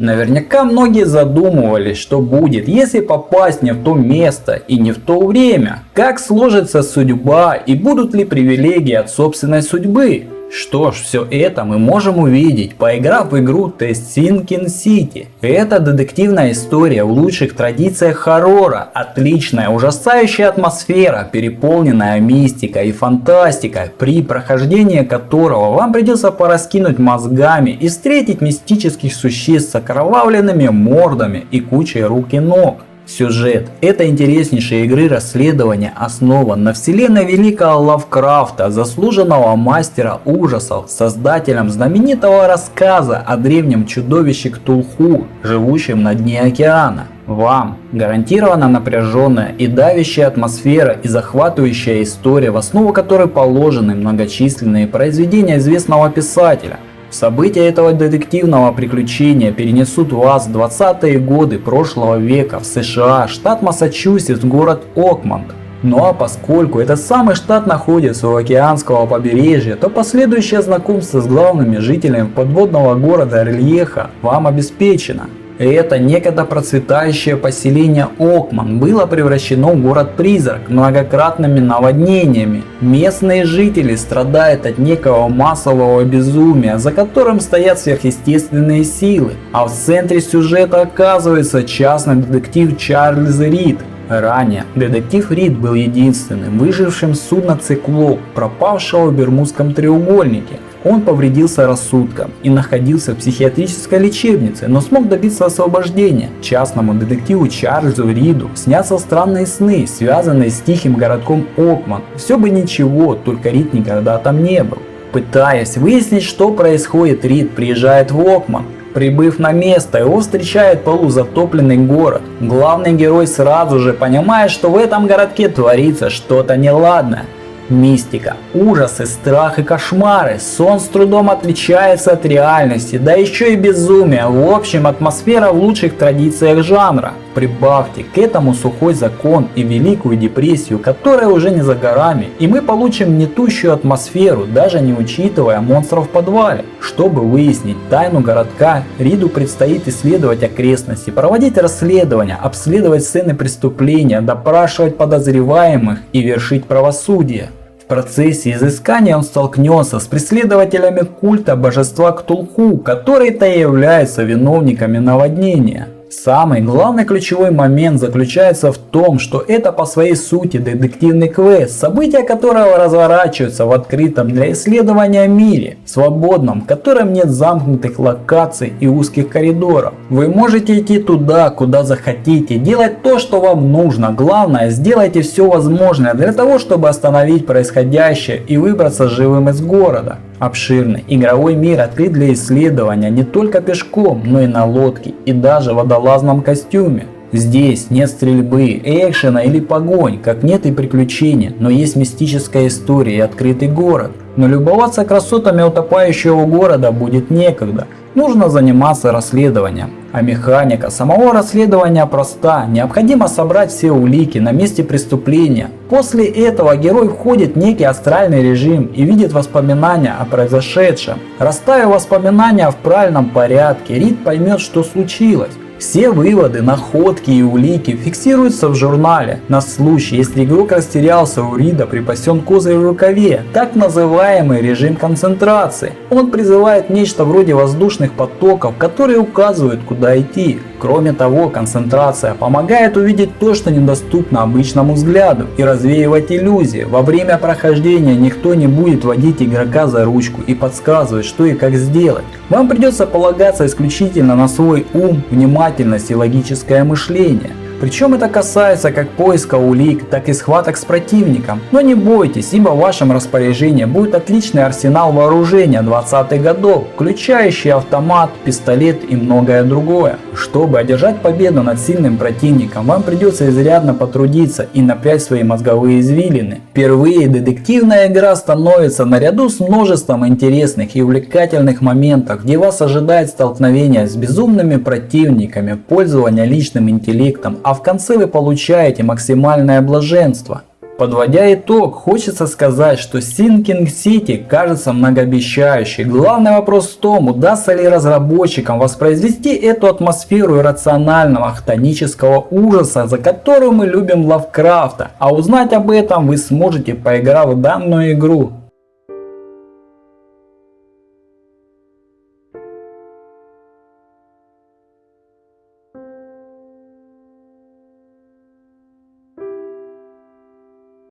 Наверняка многие задумывались, что будет, если попасть не в то место и не в то время. Как сложится судьба и будут ли привилегии от собственной судьбы? Что ж, все это мы можем увидеть, поиграв в игру The Sinking City. Это детективная история в лучших традициях хоррора, отличная ужасающая атмосфера, переполненная мистикой и фантастикой, при прохождении которого вам придется пораскинуть мозгами и встретить мистических существ с окровавленными мордами и кучей рук и ног. Сюжет этой интереснейшей игры расследования основан на вселенной великого Лавкрафта, заслуженного мастера ужасов, создателем знаменитого рассказа о древнем чудовище Ктулху, живущем на дне океана. Вам гарантирована напряженная и давящая атмосфера и захватывающая история, в основу которой положены многочисленные произведения известного писателя. События этого детективного приключения перенесут вас в 20-е годы прошлого века в США, штат Массачусетс, город Окманд. Ну а поскольку этот самый штат находится у океанского побережья, то последующее знакомство с главными жителями подводного города Рельеха вам обеспечено. Это некогда процветающее поселение Окманд было превращено в город-призрак многократными наводнениями. Местные жители страдают от некого массового безумия, за которым стоят сверхъестественные силы. А в центре сюжета оказывается частный детектив Чарльз Рид. Ранее детектив Рид был единственным выжившим с судна «Циклоп», пропавшего в Бермудском треугольнике. Он повредился рассудком и находился в психиатрической лечебнице, но смог добиться освобождения. Частному детективу Чарльзу Риду снятся странные сны, связанные с тихим городком Окманд. Все бы ничего, только Рид никогда там не был. Пытаясь выяснить, что происходит, Рид приезжает в Окманд. Прибыв на место, его встречает полузатопленный город. Главный герой сразу же понимает, что в этом городке творится что-то неладное. Мистика, ужасы, страх и кошмары, сон с трудом отличается от реальности, да еще и безумие, в общем атмосфера в лучших традициях жанра. Прибавьте к этому сухой закон и великую депрессию, которая уже не за горами, и мы получим гнетущую атмосферу, даже не учитывая монстров в подвале. Чтобы выяснить тайну городка, Риду предстоит исследовать окрестности, проводить расследования, обследовать сцены преступления, допрашивать подозреваемых и вершить правосудие. В процессе изыскания он столкнется с преследователями культа божества Ктулху, которые-то и являются виновниками наводнения. Самый главный ключевой момент заключается в том, что это по своей сути детективный квест, события которого разворачиваются в открытом для исследования мире, свободном, в котором нет замкнутых локаций и узких коридоров. Вы можете идти туда, куда захотите, делать то, что вам нужно. Главное, сделайте все возможное для того, чтобы остановить происходящее и выбраться живым из города. Обширный игровой мир открыт для исследования не только пешком, но и на лодке и даже в водолазном костюме. Здесь нет стрельбы, экшена или погонь, как нет и приключений, но есть мистическая история и открытый город. Но любоваться красотами утопающего города будет некогда. Нужно заниматься расследованием. А механика самого расследования проста. Необходимо собрать все улики на месте преступления. После этого герой входит в некий астральный режим и видит воспоминания о произошедшем. Расставив воспоминания в правильном порядке, Рид поймет, что случилось. Все выводы, находки и улики фиксируются в журнале. На случай, если игрок растерялся, у Рида припасен козырь в рукаве, так называемый режим концентрации. Он призывает нечто вроде воздушных потоков, которые указывают, куда идти. Кроме того, концентрация помогает увидеть то, что недоступно обычному взгляду, и развеивать иллюзии. Во время прохождения никто не будет водить игрока за ручку и подсказывать, что и как сделать. Вам придется полагаться исключительно на свой ум, внимательность и логическое мышление. Причем это касается как поиска улик, так и схваток с противником. Но не бойтесь, ибо в вашем распоряжении будет отличный арсенал вооружения 20-х годов, включающий автомат, пистолет и многое другое. Чтобы одержать победу над сильным противником, вам придется изрядно потрудиться и напрячь свои мозговые извилины. Впервые детективная игра становится наряду с множеством интересных и увлекательных моментов, где вас ожидает столкновение с безумными противниками, пользование личным интеллектом, а в конце вы получаете максимальное блаженство. Подводя итог, хочется сказать, что Sinking City кажется многообещающей. Главный вопрос в том, удастся ли разработчикам воспроизвести эту атмосферу иррационального хтонического ужаса, за которую мы любим Лавкрафта. А узнать об этом вы сможете, поиграв в данную игру.